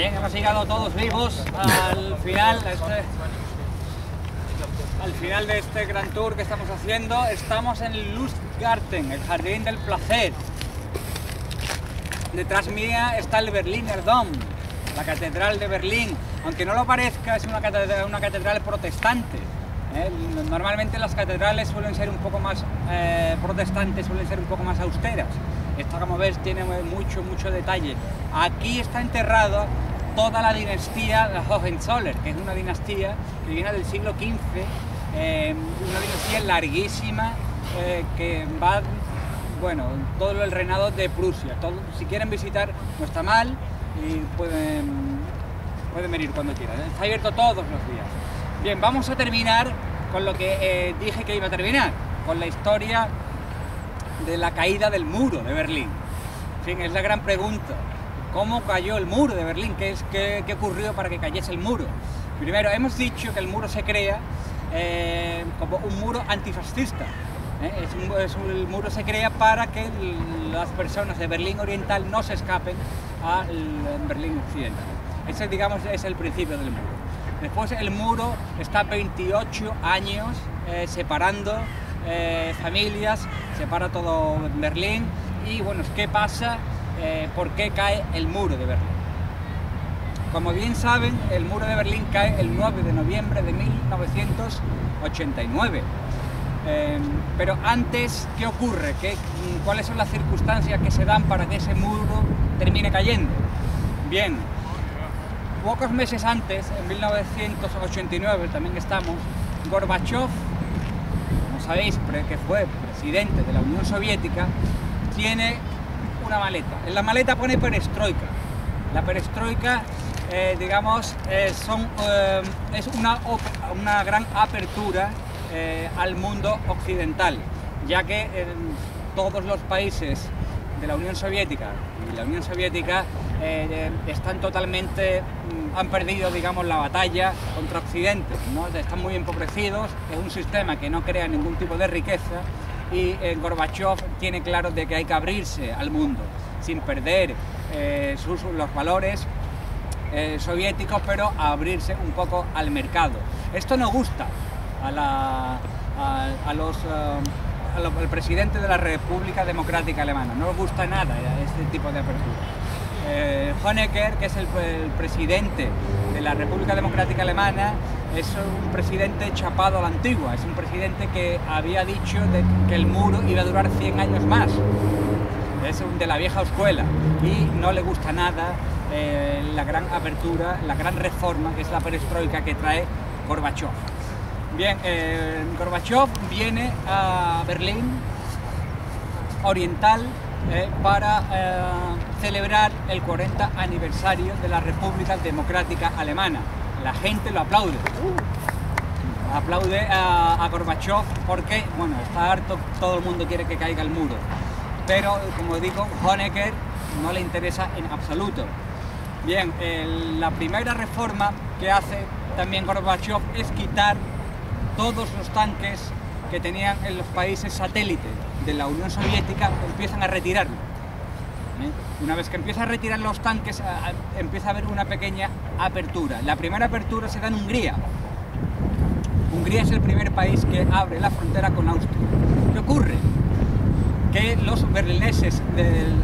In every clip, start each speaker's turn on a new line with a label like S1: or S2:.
S1: Bien, hemos llegado todos vivos al final de este gran tour que estamos haciendo. Estamos en Lustgarten, el Jardín del Placer. Detrás mía está el Berliner Dom, la Catedral de Berlín. Aunque no lo parezca, es una catedral protestante. Normalmente las catedrales suelen ser un poco más protestantes, suelen ser un poco más austeras. Esta, como ves, tiene mucho detalle. Aquí está enterrada toda la dinastía Hohenzollern, que es una dinastía que viene del siglo XV, una dinastía larguísima que va, bueno, todo el reinado de Prusia. Si quieren visitar, no está mal y pueden venir cuando quieran. Está abierto todos los días. Bien, vamos a terminar con lo que dije que iba a terminar, con la historia de la caída del muro de Berlín. En fin, es la gran pregunta. ¿Cómo cayó el muro de Berlín? ¿Qué ocurrió para que cayese el muro? Primero, hemos dicho que el muro se crea como un muro antifascista. El muro se crea para que las personas de Berlín Oriental no se escapen a Berlín Occidental. Ese, digamos, es el principio del muro. Después el muro está 28 años separando familias, separa todo Berlín. Y bueno, ¿qué pasa? ¿Por qué cae el muro de Berlín? Como bien saben, el muro de Berlín cae el 9 de noviembre de 1989. Pero antes, ¿qué ocurre? ¿Cuáles son las circunstancias que se dan para que ese muro termine cayendo? Bien, pocos meses antes, en 1989, también estamos, Gorbachov, como sabéis, que fue presidente de la Unión Soviética, tiene una maleta. En la maleta pone perestroika. La perestroika, digamos, es una gran apertura al mundo occidental, ya que todos los países de la Unión Soviética y la Unión Soviética están totalmente, han perdido, digamos, la batalla contra Occidente, ¿no? Están muy empobrecidos, es un sistema que no crea ningún tipo de riqueza y Gorbachov tiene claro de que hay que abrirse al mundo sin perder los valores soviéticos, pero abrirse un poco al mercado. Esto no gusta al presidente de la República Democrática Alemana, no le gusta nada este tipo de apertura. Honecker, que es el presidente de la República Democrática Alemana, es un presidente chapado a la antigua, es un presidente que había dicho que el muro iba a durar 100 años más, es de la vieja escuela y no le gusta nada la gran apertura, la gran reforma que es la perestroika que trae Gorbachov. Bien, Gorbachov viene a Berlín Oriental para celebrar el 40 aniversario de la República Democrática Alemana. La gente lo aplaude. Aplaude a Gorbachov porque, bueno, está harto, todo el mundo quiere que caiga el muro. Pero, como digo, Honecker no le interesa en absoluto. Bien, la primera reforma que hace también Gorbachov es quitar todos los tanques que tenían en los países satélites de la Unión Soviética, empiezan a retirarlo. Una vez que empieza a retirar los tanques, empieza a haber una pequeña apertura. La primera apertura se da en Hungría. Hungría es el primer país que abre la frontera con Austria. ¿Qué ocurre? Que los berlineses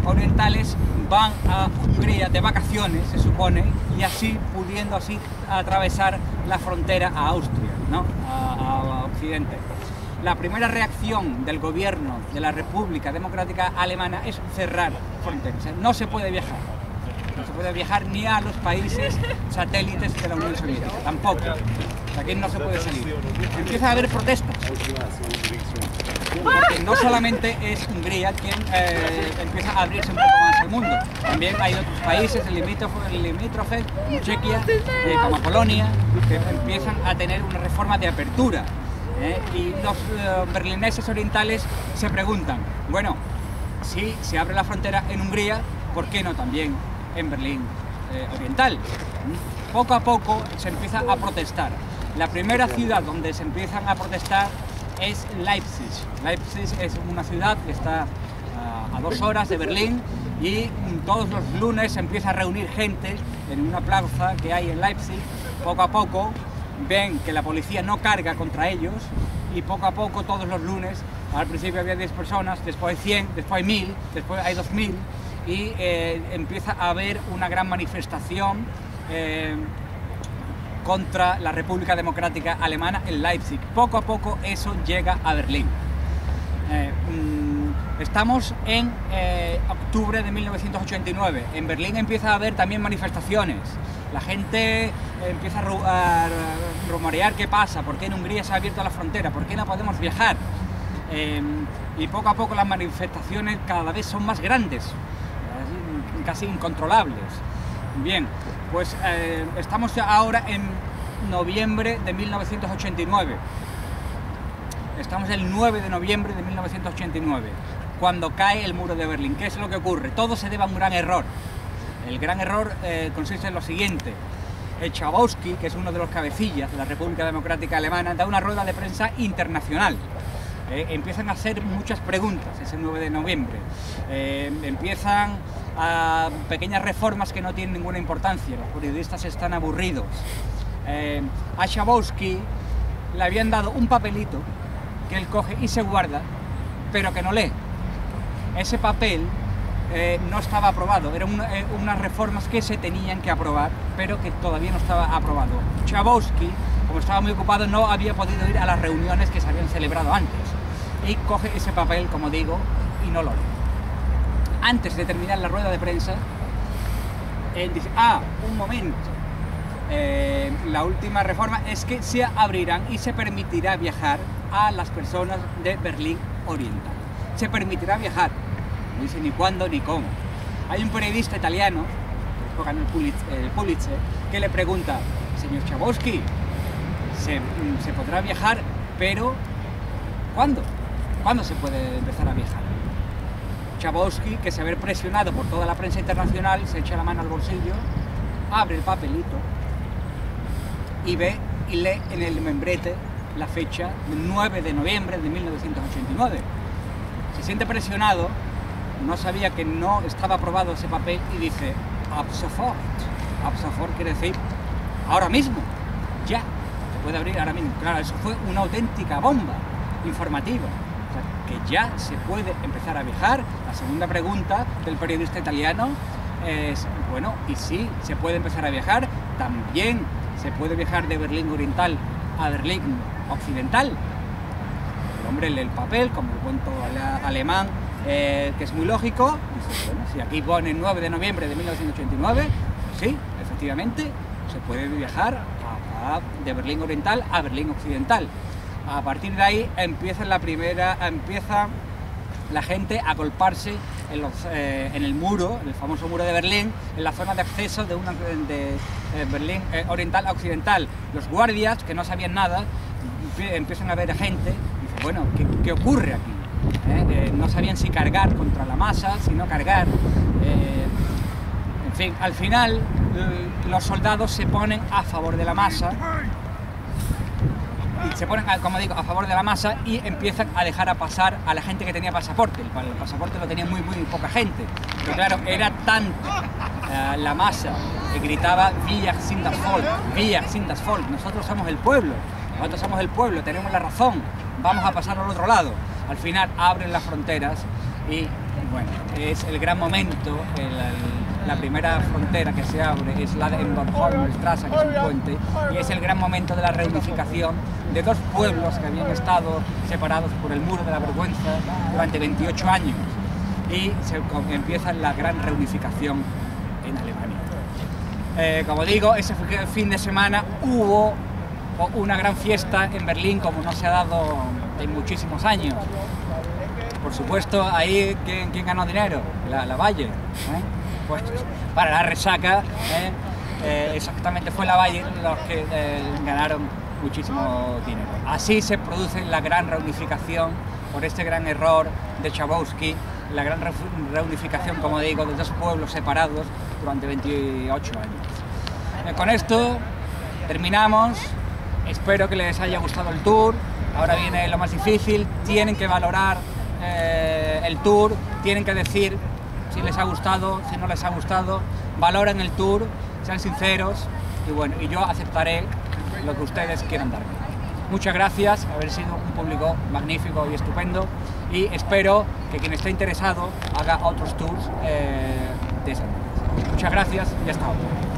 S1: orientales van a Hungría de vacaciones, se supone, y así pudiendo atravesar la frontera a Austria, ¿no? a Occidente. La primera reacción del gobierno de la República Democrática Alemana es cerrar fronteras. No se puede viajar. No se puede viajar ni a los países satélites de la Unión Soviética, tampoco. Aquí no se puede salir. Empieza a haber protestas. Porque no solamente es Hungría quien empieza a abrirse un poco más al mundo, también hay otros países limítrofes, Chequia, como Polonia, que empiezan a tener una reforma de apertura. Y los berlineses orientales se preguntan, bueno, si se abre la frontera en Hungría, ¿por qué no también en Berlín Oriental? Poco a poco se empieza a protestar. La primera ciudad donde se empiezan a protestar es Leipzig. Leipzig es una ciudad que está a 2 horas de Berlín y todos los lunes se empieza a reunir gente en una plaza que hay en Leipzig. Poco a poco ven que la policía no carga contra ellos y poco a poco todos los lunes, al principio había 10 personas, después hay 100, después hay 1000, después hay 2000 y empieza a haber una gran manifestación contra la República Democrática Alemana en Leipzig. Poco a poco eso llega a Berlín. Estamos en octubre de 1989. En Berlín empieza a haber también manifestaciones. La gente empieza a rumorear qué pasa, por qué en Hungría se ha abierto la frontera, por qué no podemos viajar. Y poco a poco las manifestaciones cada vez son más grandes, casi incontrolables. Bien, pues estamos ahora en noviembre de 1989. Estamos el 9 de noviembre de 1989, cuando cae el muro de Berlín. ¿Qué es lo que ocurre? Todo se debe a un gran error. El gran error consiste en lo siguiente. Schabowski, que es uno de los cabecillas de la República Democrática Alemana, da una rueda de prensa internacional. Empiezan a hacer muchas preguntas ese 9 de noviembre. Empiezan a pequeñas reformas que no tienen ninguna importancia. Los periodistas están aburridos. A Schabowski le habían dado un papelito que él coge y se guarda, pero que no lee. Ese papel no estaba aprobado, eran unas reformas que se tenían que aprobar, pero que todavía no estaba aprobado. Schabowski, como estaba muy ocupado, no había podido ir a las reuniones que se habían celebrado antes, y coge ese papel, como digo, y no lo lee. Antes de terminar la rueda de prensa, él dice, un momento, la última reforma es que se abrirán y se permitirá viajar a las personas de Berlín Oriental. Se permitirá viajar, no dice ni cuándo ni cómo. Hay un periodista italiano, que ganó el Pulitzer, que le pregunta, señor Schabowski, se podrá viajar, pero ¿cuándo? ¿Cuándo se puede empezar a viajar? Schabowski, que se ve presionado por toda la prensa internacional, se echa la mano al bolsillo, abre el papelito y ve y lee en el membrete la fecha del 9 de noviembre de 1989. Se siente presionado, no sabía que no estaba aprobado ese papel y dice ab sofort. Ab sofort quiere decir ahora mismo, ya, se puede abrir ahora mismo. Claro, eso fue una auténtica bomba informativa, o sea, que ya se puede empezar a viajar. La segunda pregunta del periodista italiano es, bueno, ¿y si se puede empezar a viajar? También se puede viajar de Berlín Oriental a Berlín Occidental. El hombre lee el papel, como el cuento alemán, que es muy lógico, dice, bueno, si aquí pone 9 de noviembre de 1989, sí, efectivamente, se puede viajar de Berlín Oriental a Berlín Occidental. A partir de ahí empieza la gente a golparse en el muro, en el famoso muro de Berlín, en la zona de acceso de Berlín Oriental a Occidental. Los guardias, que no sabían nada, empiezan a ver a gente y dicen, bueno, ¿qué ocurre aquí? No sabían si cargar contra la masa, si no cargar. En fin, al final los soldados se ponen a favor de la masa. Se ponen, como digo, a favor de la masa y empiezan a dejar a pasar a la gente que tenía pasaporte. El pasaporte lo tenía muy poca gente, pero claro, era tanto la masa que gritaba Wir sind das Volk, Wir sind das Volk, nosotros somos el pueblo, tenemos la razón, vamos a pasar al otro lado. Al final abren las fronteras y bueno, es el gran momento. La primera frontera que se abre es la de Bornholm-Straße, que es un puente, y es el gran momento de la reunificación de dos pueblos que habían estado separados por el muro de la vergüenza durante 28 años, y empieza la gran reunificación en Alemania. Como digo, ese fin de semana hubo una gran fiesta en Berlín como no se ha dado en muchísimos años. Por supuesto, ahí, ¿quién ganó dinero? La Bayer, Pues para la resaca, exactamente fue la Bayer los que ganaron muchísimo dinero. Así se produce la gran reunificación por este gran error de Schabowski, la gran reunificación, como digo, de dos pueblos separados durante 28 años. Con esto terminamos. Espero que les haya gustado el tour. Ahora viene lo más difícil, tienen que valorar el tour, tienen que decir si les ha gustado, si no les ha gustado, valoren el tour, sean sinceros y bueno, y yo aceptaré lo que ustedes quieran darme. Muchas gracias, haber sido un público magnífico y estupendo, y espero que quien esté interesado haga otros tours de esa manera. Muchas gracias y hasta ahora.